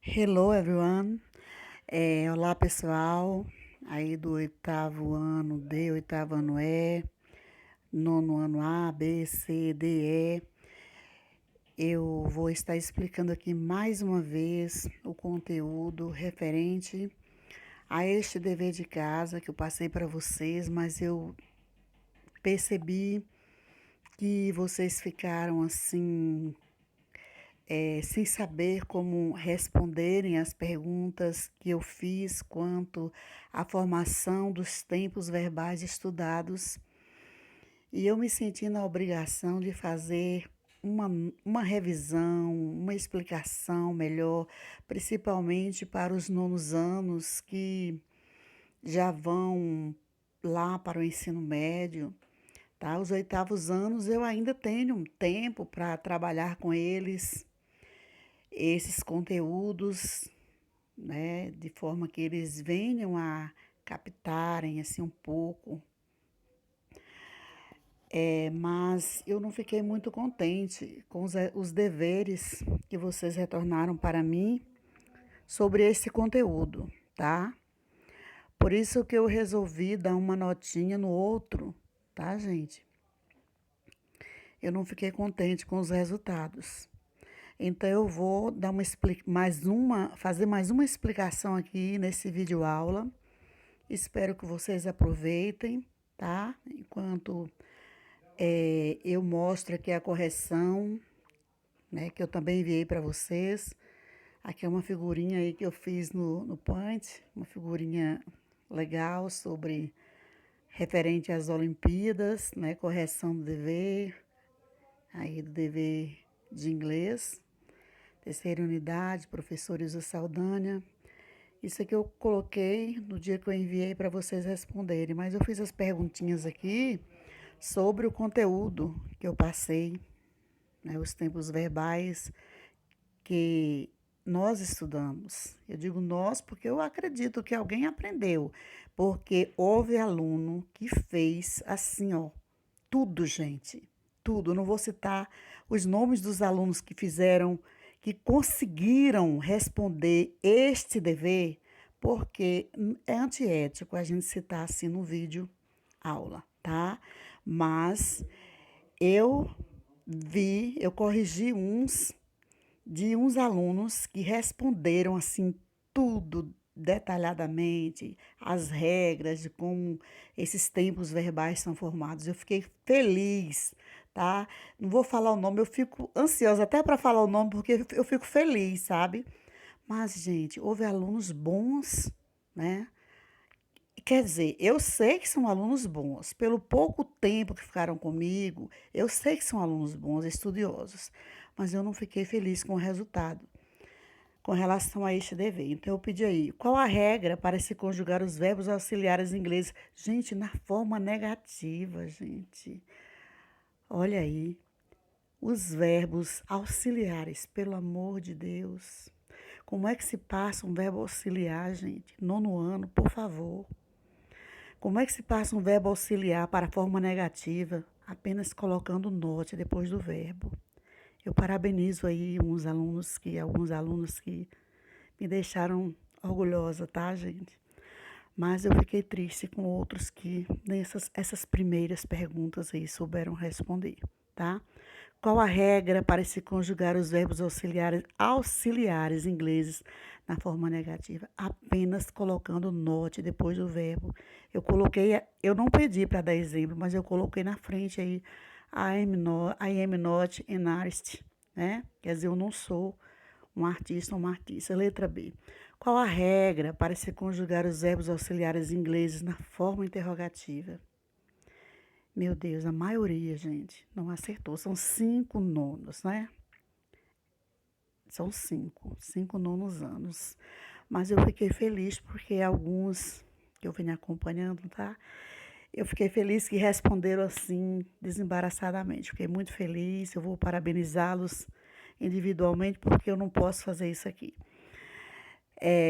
Hello everyone. Olá pessoal, aí do oitavo ano D, oitavo ano E, nono ano A, B, C, D, E. Eu vou estar explicando aqui mais uma vez o conteúdo referente a este dever de casa que eu passei para vocês, mas eu percebi que vocês ficaram assim sem saber como responderem as perguntas que eu fiz quanto à formação dos tempos verbais estudados. E eu me senti na obrigação de fazer uma revisão, uma explicação melhor, principalmente para os nonos anos que já vão lá para o ensino médio. Tá? Os oitavos anos eu ainda tenho um tempo para trabalhar com eles esses conteúdos, né, de forma que eles venham a captarem assim um pouco. Mas eu não fiquei muito contente com os deveres que vocês retornaram para mim sobre esse conteúdo, tá? Por isso que eu resolvi dar uma notinha no outro, tá, gente? Eu não fiquei contente com os resultados. Então eu vou dar fazer mais uma explicação aqui nesse vídeo aula. Espero que vocês aproveitem, tá? Enquanto eu mostro aqui a correção, né? Que eu também enviei para vocês. Aqui é uma figurinha aí que eu fiz no Paint, uma figurinha legal sobre referente às Olimpíadas, né? Correção do dever, aí do dever de inglês. Terceira unidade, professor Ilza Saldanha. Isso aqui eu coloquei no dia que eu enviei para vocês responderem, mas eu fiz as perguntinhas aqui sobre o conteúdo que eu passei, né, os tempos verbais que nós estudamos. Eu digo nós porque eu acredito que alguém aprendeu, porque houve aluno que fez assim, ó, tudo, gente, tudo. Eu não vou citar os nomes dos alunos que fizeram, que conseguiram responder este dever, porque é antiético a gente citar assim no vídeo aula, tá? Mas eu corrigi uns alunos que responderam assim tudo detalhadamente, as regras de como esses tempos verbais são formados. Eu fiquei feliz, tá? Não vou falar o nome, eu fico ansiosa até para falar o nome porque eu fico feliz, sabe? Mas, gente, houve alunos bons, né? Quer dizer, eu sei que são alunos bons. Pelo pouco tempo que ficaram comigo, eu sei que são alunos bons, estudiosos. Mas eu não fiquei feliz com o resultado com relação a este dever. Então, eu pedi aí, qual a regra para se conjugar os verbos auxiliares ingleses? Gente, na forma negativa, gente. Olha aí, os verbos auxiliares, pelo amor de Deus. Como é que se passa um verbo auxiliar, gente? Nono ano, por favor. Como é que se passa um verbo auxiliar para a forma negativa, apenas colocando note depois do verbo? Eu parabenizo aí alguns alunos que me deixaram orgulhosa, tá, gente? Mas eu fiquei triste com outros que essas primeiras perguntas aí souberam responder, tá? Qual a regra para se conjugar os verbos auxiliares ingleses na forma negativa? Apenas colocando not depois do verbo. Eu não pedi para dar exemplo, mas eu coloquei na frente aí I am not an artist, né? Quer dizer, eu não sou um artista ou uma artista. Letra B. Qual a regra para se conjugar os verbos auxiliares ingleses na forma interrogativa? Meu Deus, a maioria, gente, não acertou. São 5 nonos, né? São cinco nonos anos. Mas eu fiquei feliz porque alguns que eu venho acompanhando, tá? Eu fiquei feliz que responderam assim, desembaraçadamente. Fiquei muito feliz. Eu vou parabenizá-los individualmente porque eu não posso fazer isso aqui.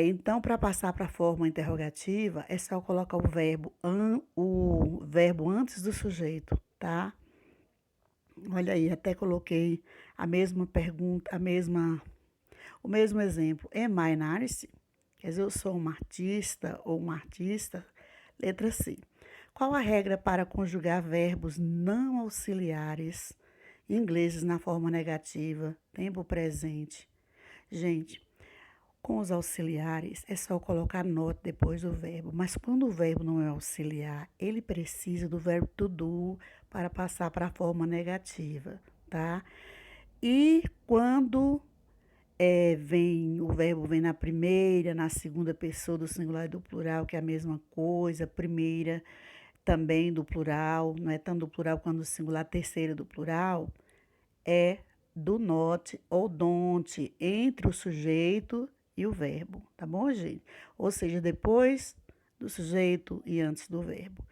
Então, para passar para a forma interrogativa, é só colocar o verbo antes do sujeito, tá? Olha aí, até coloquei a mesma pergunta, O mesmo exemplo, am I an artist? Quer dizer, eu sou uma artista ou uma artista. Letra C. Qual a regra para conjugar verbos não auxiliares ingleses na forma negativa, tempo presente? Gente, com os auxiliares é só colocar not depois do verbo, mas quando o verbo não é auxiliar, ele precisa do verbo to do para passar para a forma negativa, tá? E quando o verbo vem na primeira, na segunda pessoa do singular e do plural, que é a mesma coisa, primeira também do plural, não é tanto do plural quanto do singular, terceira do plural, é do not ou don't entre o sujeito e o verbo, tá bom, gente? Ou seja, depois do sujeito e antes do verbo.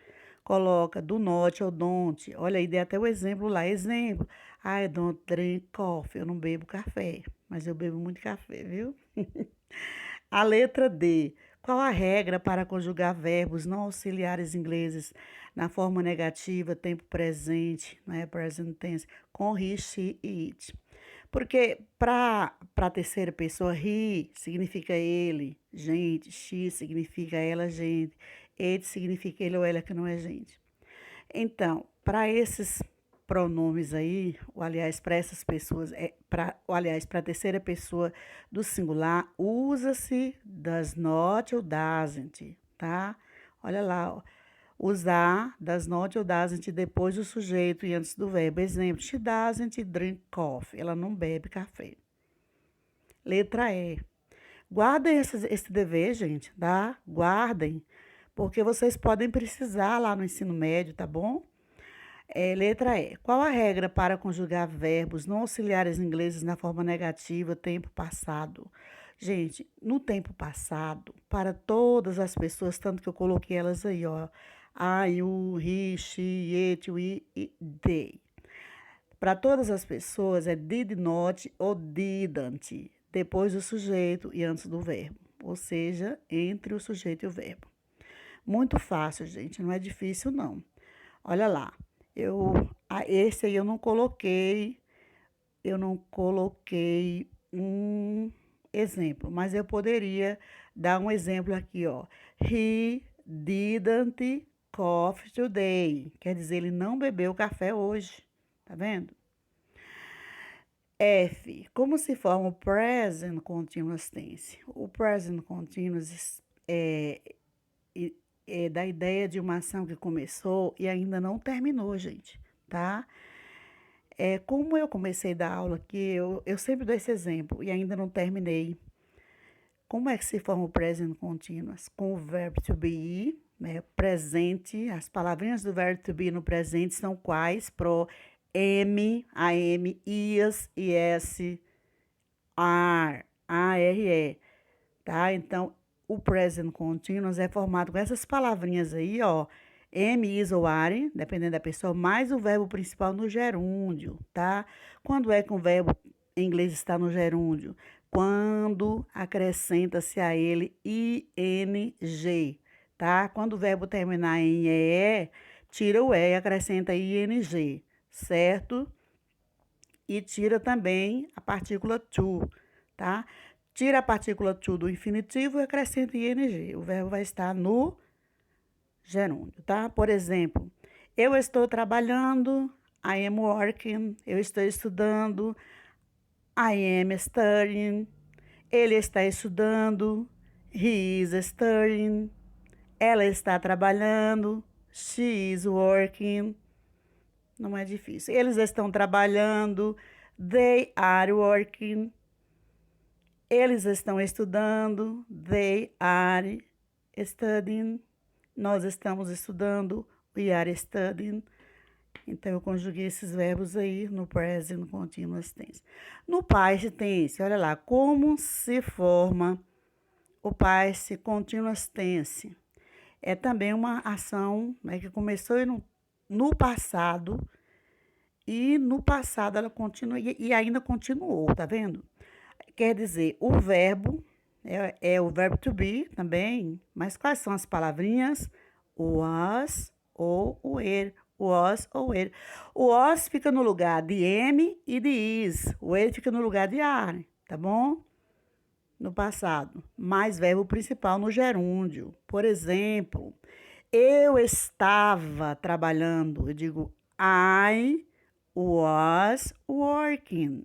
Coloca do not ou don't. Olha aí, dei até o exemplo lá. Exemplo. I don't drink coffee. Eu não bebo café, mas eu bebo muito café, viu? A letra D. Qual a regra para conjugar verbos não auxiliares ingleses na forma negativa, tempo presente, né, present tense, com he, she e it? Porque para a terceira pessoa, he significa ele, gente, she significa ela, gente, it significa ele ou ela que não é gente. Então, para esses pronomes aí, ou aliás, para essas pessoas, aliás, para a terceira pessoa do singular, usa-se does not ou doesn't, tá? Olha lá, ó. Usar does not ou doesn't depois do sujeito e antes do verbo. Exemplo, she doesn't drink coffee. Ela não bebe café. Letra E. Guardem esse dever, gente, tá? Guardem, porque vocês podem precisar lá no ensino médio, tá bom? Letra E. Qual a regra para conjugar verbos não auxiliares ingleses na forma negativa, tempo passado? Gente, no tempo passado, para todas as pessoas, tanto que eu coloquei elas aí, ó. I, you, he, she, it, we e they. Para todas as pessoas é did not ou didn't, depois do sujeito e antes do verbo. Ou seja, entre o sujeito e o verbo. Muito fácil, gente, não é difícil, não. Olha lá. Esse aí eu não coloquei um exemplo, mas eu poderia dar um exemplo aqui, ó. He didn't coffee today. Quer dizer, ele não bebeu café hoje. Tá vendo? F. Como se forma o present continuous tense? O present continuous é da ideia de uma ação que começou e ainda não terminou, gente, tá? Como eu comecei a dar aula aqui, eu sempre dou esse exemplo e ainda não terminei. Como é que se forma o present continuous? Com o verbo to be, né? Presente, as palavrinhas do verbo to be no presente são quais? Pro, am, is, yes, are, are, tá? Então, o present continuous é formado com essas palavrinhas aí, ó. Am, is ou are, dependendo da pessoa, mais o verbo principal no gerúndio, tá? Quando é que o verbo em inglês está no gerúndio? Quando acrescenta-se a ele ing, tá? Quando o verbo terminar em ee, tira o e e acrescenta ing, certo? E tira também a partícula to, tá? Tira a partícula to do infinitivo e acrescenta ing. O verbo vai estar no gerúndio, tá? Por exemplo, eu estou trabalhando, I am working, eu estou estudando, I am studying, ele está estudando, he is studying, ela está trabalhando, she is working. Não é difícil. Eles estão trabalhando, they are working. Eles estão estudando, they are studying. Nós estamos estudando, we are studying. Então, eu conjuguei esses verbos aí no present continuous tense. No past tense, olha lá, como se forma o past continuous tense? É também uma ação, né, que começou no passado e no passado ela continua e ainda continuou, tá vendo? Quer dizer, o verbo é o verbo to be também, mas quais são as palavrinhas? Was ou o were. Was ou were. O was fica no lugar de am e de is. O were fica no lugar de are, tá bom? no passado, mais verbo principal no gerúndio. Por exemplo, eu estava trabalhando. Eu digo I was working.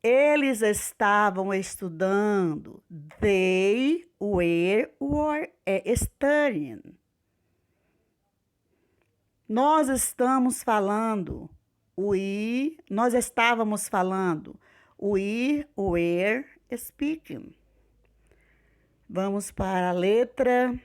Eles estavam estudando. They were studying. Nós estamos falando. Nós estávamos falando. We were speaking. Vamos para a letra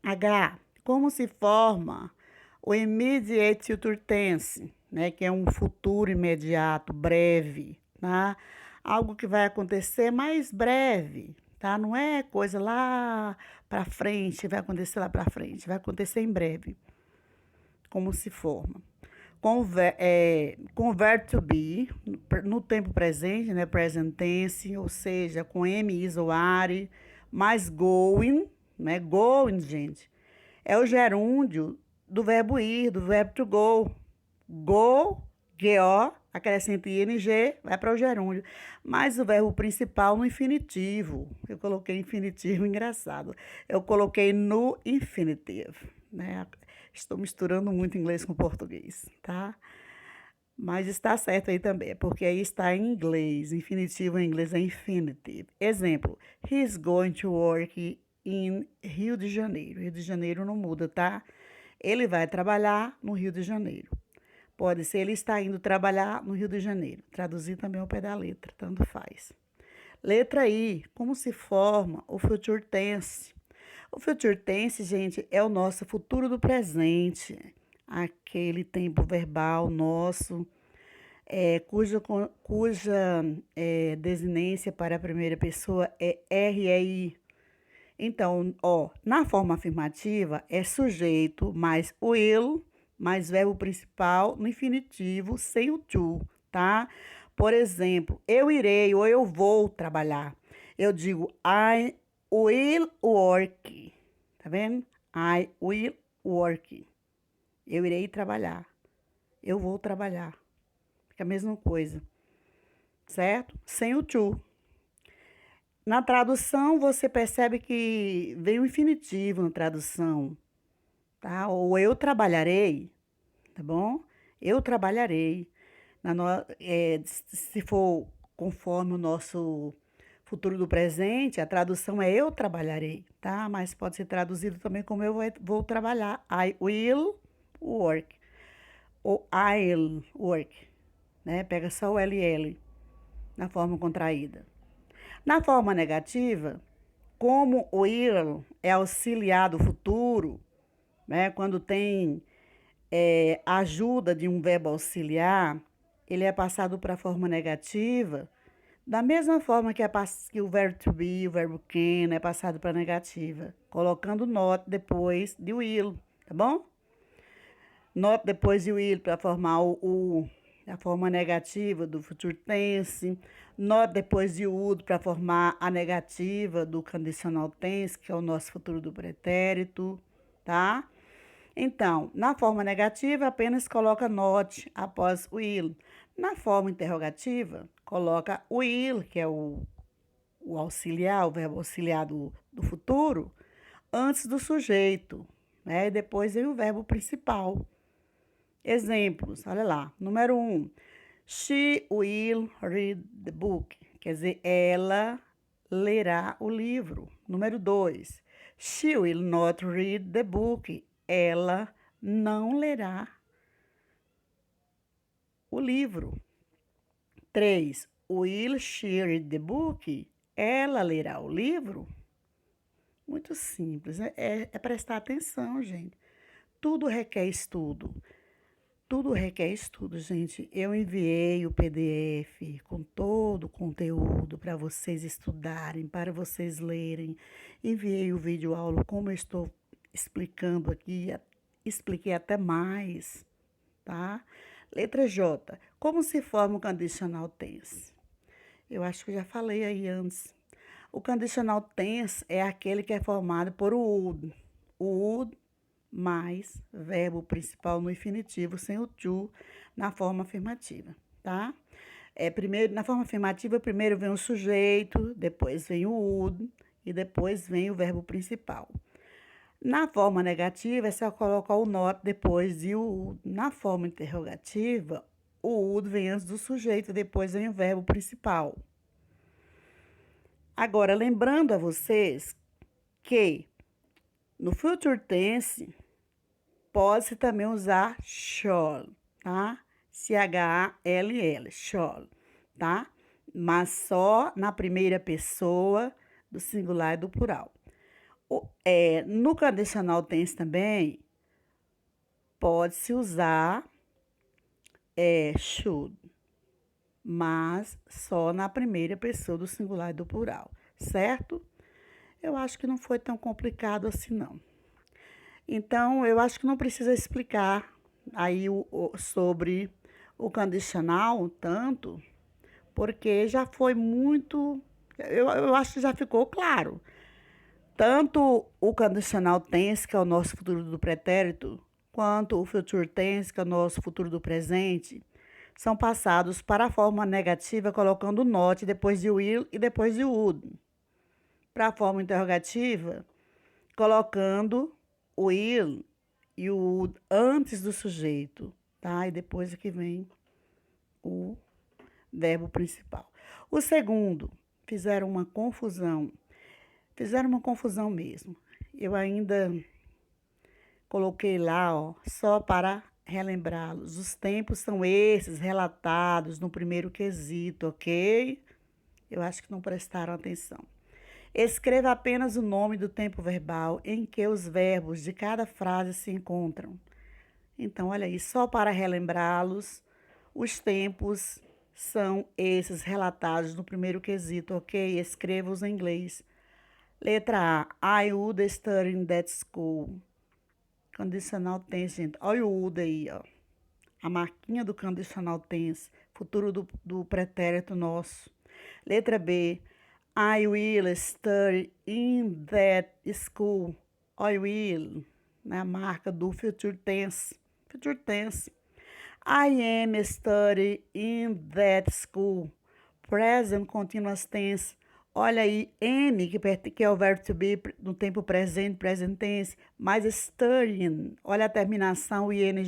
H. Como se forma o immediate future tense, né, que é um futuro imediato, breve, tá? Algo que vai acontecer mais breve, tá? Não é coisa lá para frente, vai acontecer lá para frente, vai acontecer em breve. Como se forma? Convert to be, no tempo presente, né? Present tense, ou seja, com am, is ou are, mais going, né? Going, gente, é o gerúndio do verbo ir, do verbo to go. Go, go, acrescenta ing, vai para o gerúndio. Mas o verbo principal no infinitivo. Eu coloquei infinitivo, engraçado. Eu coloquei no infinitivo, né? Estou misturando muito inglês com português, tá? Mas está certo aí também, porque aí está em inglês. Infinitivo em inglês é infinitive. Exemplo: He's going to work in Rio de Janeiro. Rio de Janeiro não muda, tá? Ele vai trabalhar no Rio de Janeiro. Pode ser ele está indo trabalhar no Rio de Janeiro. Traduzir também ao pé da letra, tanto faz. Letra I, como se forma o future tense? O future tense, gente, é o nosso futuro do presente, aquele tempo verbal nosso, cuja desinência para a primeira pessoa é REI. Então, ó, na forma afirmativa é sujeito mais will, mais verbo principal no infinitivo sem o to, tá? Por exemplo, eu irei ou eu vou trabalhar. Eu digo I will work. Tá vendo? I will work. Eu irei trabalhar. Eu vou trabalhar. Fica a mesma coisa. Certo? Sem o to. Na tradução, você percebe que vem o infinitivo na tradução, tá? Ou eu trabalharei, tá bom? Eu trabalharei. Se for conforme o nosso futuro do presente, a tradução é eu trabalharei, tá? Mas pode ser traduzido também como eu vou trabalhar. I will work. Ou I'll work, né? Pega só o LL na forma contraída. Na forma negativa, como o will é auxiliar do futuro, né? Quando tem ajuda de um verbo auxiliar, ele é passado para a forma negativa, da mesma forma que o verbo to be, o verbo can é passado para a negativa, colocando not depois de will, tá bom? Not depois de will para formar a forma negativa do future tense. Not depois de would para formar a negativa do conditional tense, que é o nosso futuro do pretérito, tá? Então, na forma negativa, apenas coloca not após will. Na forma interrogativa, coloca will, que é o auxiliar, o verbo auxiliar do futuro, antes do sujeito, né? E depois vem o verbo principal. Exemplos, olha lá. Número 1. She will read the book. Quer dizer, ela lerá o livro. Número 2. She will not read the book. Ela não lerá o livro. 3. Will she read the book? Ela lerá o livro? Muito simples. É prestar atenção, gente. Tudo requer estudo. Tudo requer estudo, gente. Eu enviei o PDF com todo o conteúdo para vocês estudarem, para vocês lerem. Enviei o vídeo aula como eu estou explicando aqui, expliquei até mais, tá? Letra J. Como se forma o conditional tense? Eu acho que já falei aí antes. O conditional tense é aquele que é formado por o would. O would mais verbo principal no infinitivo sem o to na forma afirmativa, tá? Primeiro, na forma afirmativa, primeiro vem o sujeito, depois vem o would e depois vem o verbo principal. Na forma negativa, é só colocar o not depois de o would. Na forma interrogativa, o would vem antes do sujeito, depois vem o verbo principal. Agora, lembrando a vocês que no future tense pode-se também usar shall, tá? Shall, shall, tá? Mas só na primeira pessoa do singular e do plural. No conditional tense também pode-se usar should, mas só na primeira pessoa do singular e do plural, certo? Eu acho que não foi tão complicado assim, não. Então, eu acho que não precisa explicar aí sobre o condicional tanto, porque já foi muito. Eu acho que já ficou claro. Tanto o condicional tense, que é o nosso futuro do pretérito, quanto o future tense, que é o nosso futuro do presente, são passados para a forma negativa colocando not depois de will e depois de would. Para a forma interrogativa, colocando o will e o would antes do sujeito, tá? E depois é que vem o verbo principal. O segundo, fizeram uma confusão mesmo. Eu ainda coloquei lá, ó, só para relembrá-los. Os tempos são esses relatados no primeiro quesito, ok? Eu acho que não prestaram atenção. Escreva apenas o nome do tempo verbal em que os verbos de cada frase se encontram. Então, olha aí, só para relembrá-los, os tempos são esses relatados no primeiro quesito, ok? Escreva-os em inglês. Letra A, I would study in that school. Condicional tense, gente. Olha o would aí, ó. A marquinha do condicional tense, futuro do pretérito nosso. Letra B, I will study in that school. I will, né? A marca do future tense. Future tense. I am studying in that school. Present continuous tense. Olha aí, am, que é o verbo to be no tempo presente, present tense, mais studying. Olha a terminação, ing,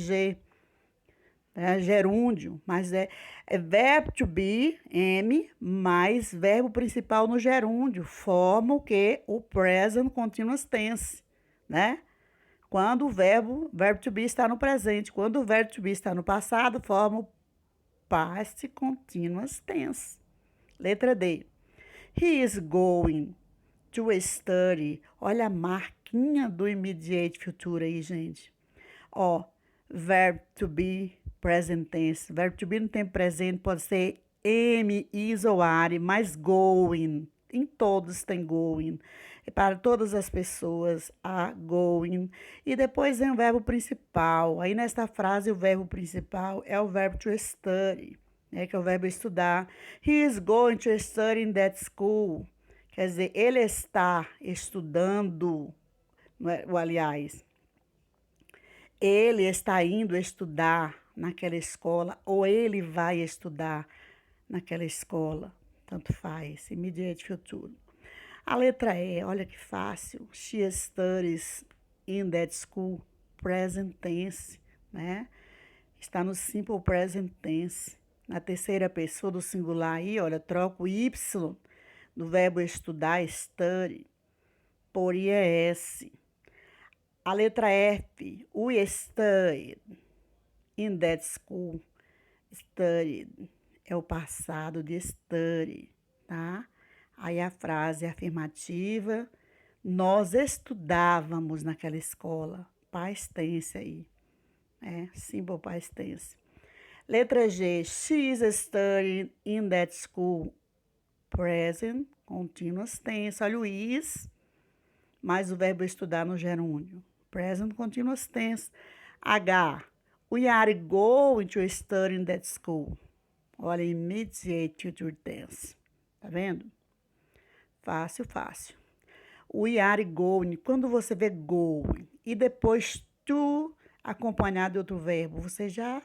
gerúndio, mas é verbo to be, am, mais verbo principal no gerúndio. Forma o quê? O present continuous tense, né? Quando o verbo to be está no presente. Quando o verbo to be está no passado, forma o past continuous tense. Letra D. He is going to study. Olha a marquinha do immediate future aí, gente. Ó, verbo to be, present tense. Verbo to be no tempo presente pode ser am, is ou are, mas going. Em todos tem going. Para todas as pessoas, a going. E depois vem o verbo principal. Aí nesta frase, o verbo principal é o verbo to study, né, que é o verbo estudar. He is going to study in that school. Quer dizer, ele está estudando, aliás, ele está indo estudar naquela escola ou ele vai estudar naquela escola. Tanto faz, immediate future. A letra E, olha que fácil. She studies in that school. Present tense, né? Está no simple present tense. Na terceira pessoa do singular aí, olha, troca o Y do verbo estudar, study, por IES. A letra F, we studied in that school. Studied é o passado de study, tá? Aí a frase é afirmativa. Nós estudávamos naquela escola. Past tense aí. Simple past tense. Letra G. She is studying in that school. Present, continuous tense. Olha o is, mais o verbo estudar no gerúndio. Present, continuous tense. H. We are going to study in that school. Olha, immediate future tense. Tá vendo? Fácil, fácil. We are going. Quando você vê going e depois to acompanhado de outro verbo, você já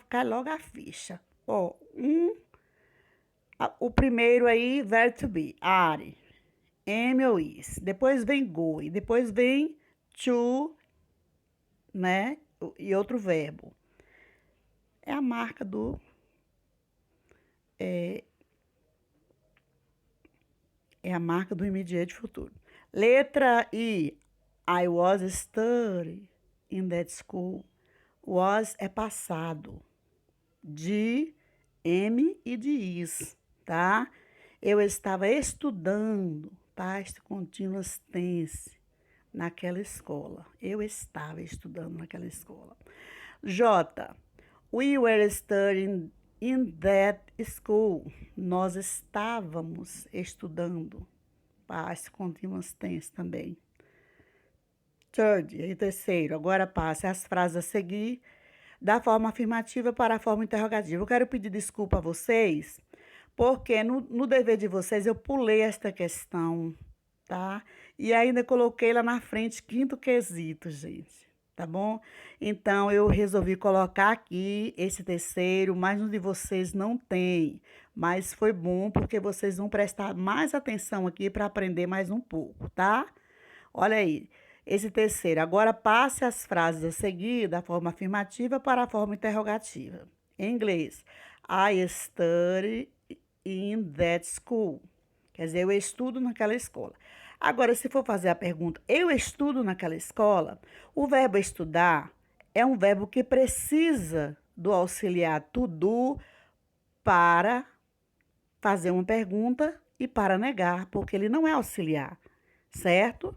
cai logo a ficha. Ó, um, o primeiro aí, verbo to be, are, am ou is. Depois vem go, e depois vem to, né? E outro verbo. É a marca do é, é a marca do immediate futuro. Letra I. I was studying in that school. Was é passado. De am e de is, tá? Eu estava estudando, past continuous tense, naquela escola. Eu estava estudando naquela escola. J. We were studying in that school. Nós estávamos estudando. Past continuous tense também. Third, e terceiro. Agora passe as frases a seguir da forma afirmativa para a forma interrogativa. Eu quero pedir desculpa a vocês, porque no dever de vocês eu pulei esta questão, tá? E ainda coloquei lá na frente quinto quesito, gente. Tá bom? Então, eu resolvi colocar aqui esse terceiro, mas no de vocês não tem. Mas foi bom porque vocês vão prestar mais atenção aqui para aprender mais um pouco, tá? Olha aí, esse terceiro. Agora passe as frases a seguir da forma afirmativa para a forma interrogativa. Em inglês, I study in that school. Quer dizer, eu estudo naquela escola. Agora, se for fazer a pergunta, eu estudo naquela escola, o verbo estudar é um verbo que precisa do auxiliar to do para fazer uma pergunta e para negar, porque ele não é auxiliar, certo?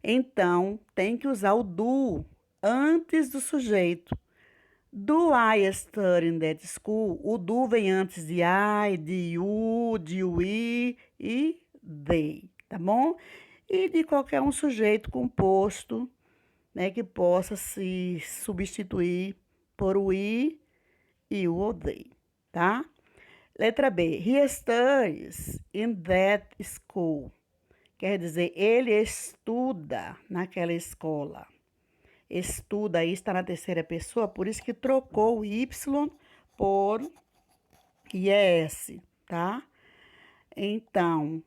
Então, tem que usar o do antes do sujeito. Do I study in that school? O do vem antes de I, de you, de we e they, tá bom? E de qualquer um sujeito composto, né, que possa se substituir por o I e o ou they, tá? Letra B. He studies in that school. Quer dizer, ele estuda naquela escola. Estuda aí está na terceira pessoa, por isso que trocou o Y por yes, tá? Então,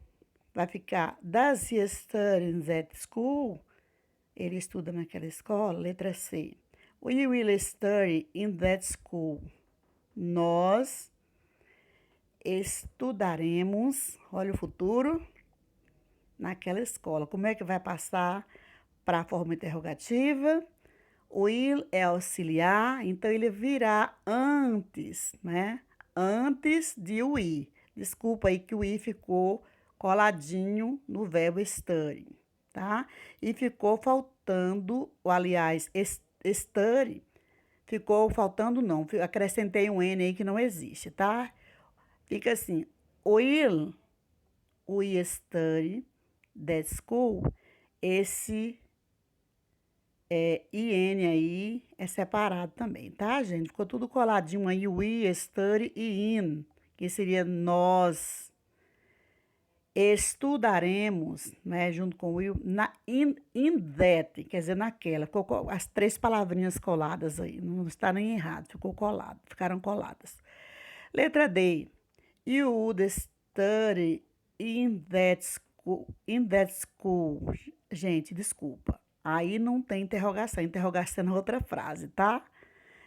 vai ficar does he study at school? Ele estuda naquela escola. Letra C. We will study in that school. Nós estudaremos, olha o futuro, naquela escola. Como é que vai passar para a forma interrogativa? O will é auxiliar, então ele virá antes, né? Antes de o i. Desculpa aí que o i ficou coladinho no verbo study, tá? E ficou faltando, aliás, study, ficou faltando não, acrescentei um n aí que não existe, tá? Fica assim, will we study that school, esse IN aí é separado também, tá, gente? Ficou tudo coladinho aí, we, study e in, que seria nós estudaremos, né, junto com will, in that, quer dizer, naquela. Ficou as três palavrinhas coladas aí, não está nem errado, ficou colado, ficaram coladas. Letra D. You would study in that school. Gente, desculpa. Aí não tem interrogação. Interrogação é outra frase, tá?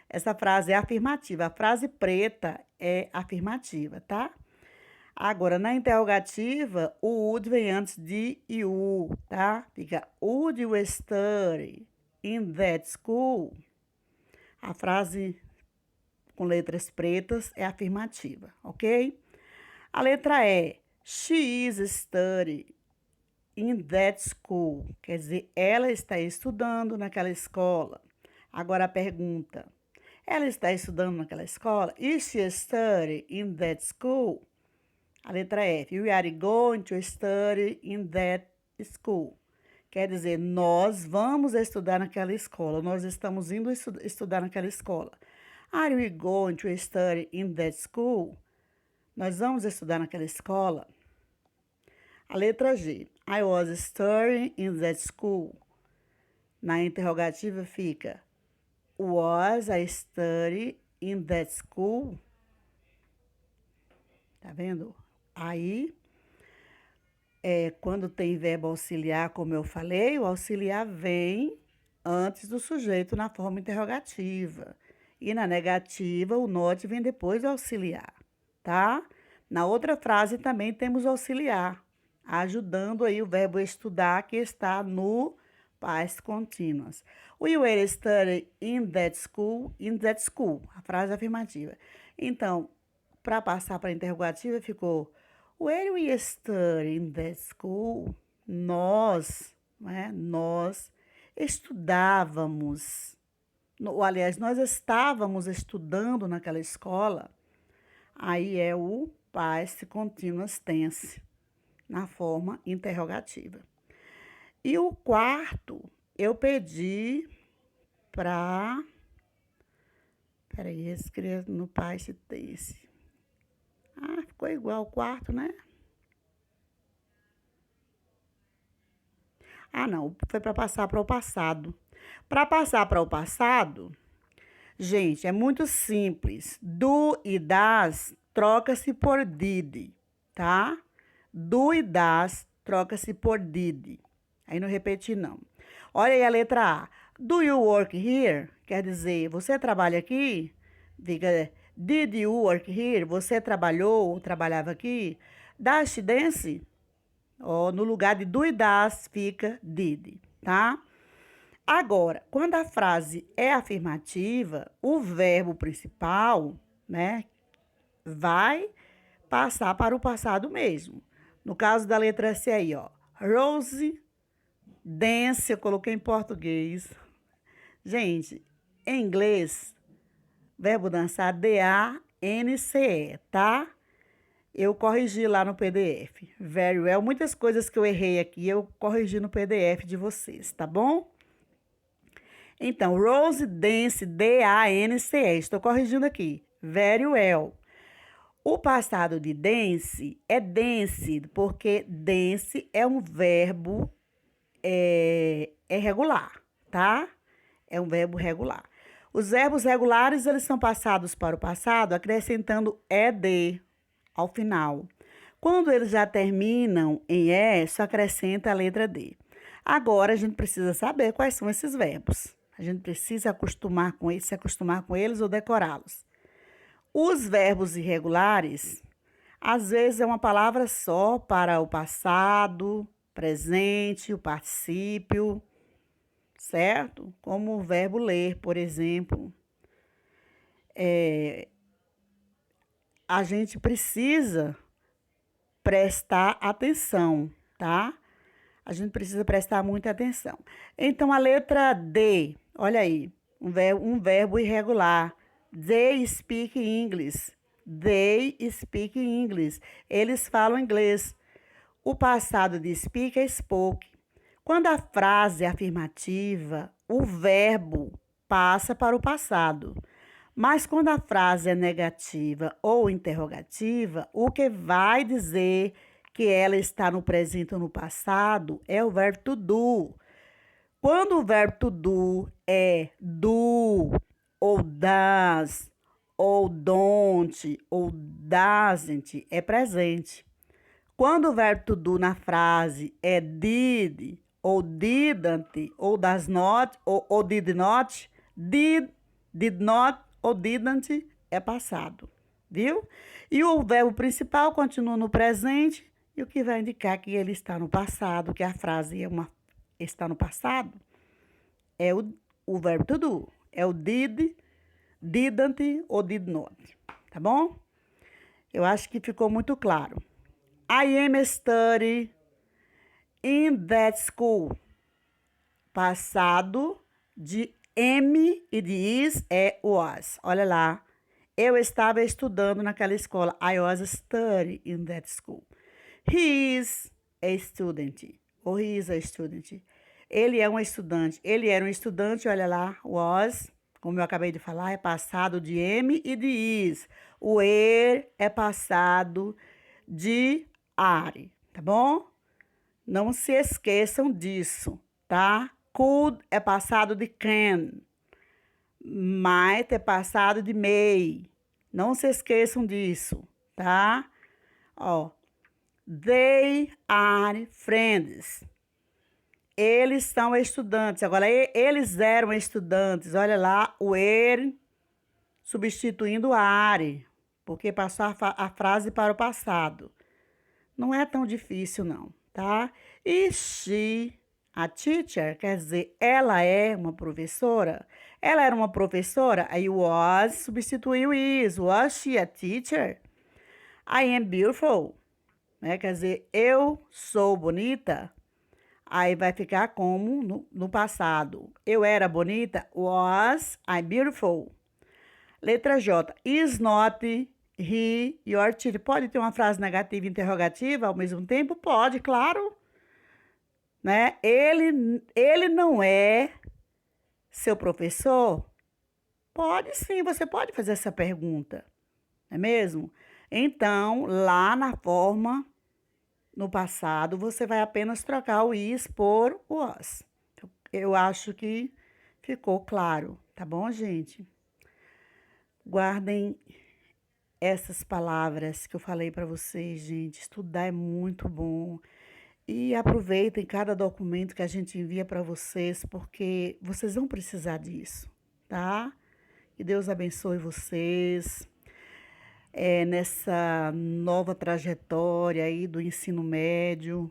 Essa frase é afirmativa. A frase preta é afirmativa, tá? Agora, na interrogativa, o would vem antes de you, tá? Fica, would you study in that school? A frase com letras pretas é afirmativa, ok? A letra E. She is studying in that school. Quer dizer, ela está estudando naquela escola. Agora a pergunta. Ela está estudando naquela escola? Is she studying in that school? A letra F. We are going to study in that school. Quer dizer, nós vamos estudar naquela escola. Nós estamos indo estudar naquela escola. Are we going to study in that school? Nós vamos estudar naquela escola. A letra G. I was studying in that school. Na interrogativa fica was I studying in that school? Tá vendo? Aí, quando tem verbo auxiliar, como eu falei, o auxiliar vem antes do sujeito na forma interrogativa. E na negativa, o not vem depois do auxiliar, tá? Na outra frase também temos o auxiliar, ajudando aí o verbo estudar, que está no past continuous. We were studying in that school, a frase afirmativa. Então, para passar para a interrogativa, ficou were we studying in that school? Nós, né? Nós estudávamos. Aliás, nós estávamos estudando naquela escola. Aí é o past continuous tense, na forma interrogativa. E o quarto, eu pedi para... Peraí, escrevo no past tense. Ah, ficou igual o quarto, né? Ah, não, foi para passar para o passado. Para passar para o passado, gente, é muito simples. Do e das troca-se por did, tá? Do e das troca-se por did. Aí não repeti, não. Olha aí a letra A. Do you work here? Quer dizer, você trabalha aqui? Fica, did you work here? Você trabalhou ou trabalhava aqui? Dash dance? Ó, no lugar de do e das fica did, tá? Agora, quando a frase é afirmativa, o verbo principal, né, vai passar para o passado mesmo. No caso da letra C aí, ó. Rose dance, eu coloquei em português. Gente, em inglês, verbo dançar, D-A-N-C-E, tá? Eu corrigi lá no PDF. Very well. Muitas coisas que eu errei aqui, eu corrigi no PDF de vocês, tá bom? Então, Rose dance, D-A-N-C-E. Estou corrigindo aqui. Very well. O passado de dance é dance, porque dance é um verbo regular, tá? É um verbo regular. Os verbos regulares, eles são passados para o passado, acrescentando ed ao final. Quando eles já terminam em e, só acrescenta a letra d. Agora, a gente precisa saber quais são esses verbos. A gente precisa se acostumar com eles ou decorá-los. Os verbos irregulares, às vezes é uma palavra só para o passado, presente, o particípio, certo? Como o verbo ler, por exemplo. A gente precisa prestar atenção, tá? A gente precisa prestar muita atenção. Então, a letra D, olha aí, um verbo irregular. They speak English. They speak English. Eles falam inglês. O passado de speak é spoke. Quando a frase é afirmativa, o verbo passa para o passado. Mas quando a frase é negativa ou interrogativa, o que vai dizer que ela está no presente ou no passado é o verbo to do. Quando o verbo to do é do, ou does, ou don't, ou doesn't, é presente. Quando o verbo to do na frase é did, ou didn't, ou does not, ou did not, did not ou didn't é passado, viu? E o verbo principal continua no presente, e o que vai indicar que ele está no passado, que a frase está no passado, é o verbo to do. É o did, didn't ou did not, tá bom? Eu acho que ficou muito claro. I am studying in that school. Passado de am e de is é was. Olha lá. Eu estava estudando naquela escola. I was studying in that school. He is a student. Ou he is a student. Ele é um estudante. Ele era um estudante, olha lá. Was, como eu acabei de falar, é passado de am e de is. O er é passado de are, tá bom? Não se esqueçam disso, tá? Could é passado de can. Might é passado de may. Não se esqueçam disso, tá? Ó, they are friends. Eles são estudantes. Agora, eles eram estudantes. Olha lá, o were substituindo are, porque passou a frase para o passado. Não é tão difícil, não, tá? E she, a teacher, quer dizer, ela é uma professora. Ela era uma professora, aí was substituiu is. Was she a teacher? I am beautiful, né? Quer dizer, eu sou bonita. Aí vai ficar como no passado. Eu era bonita. Was I beautiful? Letra J. Is not he your teacher? Pode ter uma frase negativa e interrogativa ao mesmo tempo? Pode, claro. Né? Ele não é seu professor? Pode sim, você pode fazer essa pergunta. Não é mesmo? Então, lá na forma, no passado, você vai apenas trocar o is por o was. Eu acho que ficou claro, tá bom, gente? Guardem essas palavras que eu falei para vocês, gente. Estudar é muito bom. E aproveitem cada documento que a gente envia para vocês, porque vocês vão precisar disso, tá? Que Deus abençoe vocês nessa nova trajetória aí do ensino médio,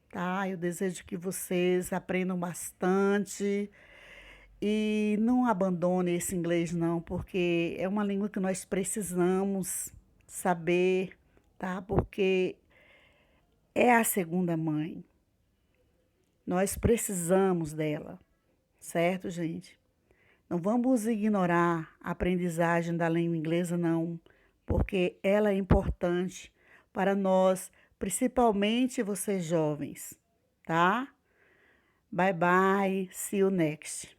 tá? Eu desejo que vocês aprendam bastante e não abandonem esse inglês não, porque é uma língua que nós precisamos saber, tá? Porque é a segunda mãe. Nós precisamos dela, certo, gente? Não vamos ignorar a aprendizagem da língua inglesa, não, porque ela é importante para nós, principalmente vocês jovens, tá? Bye bye, see you next.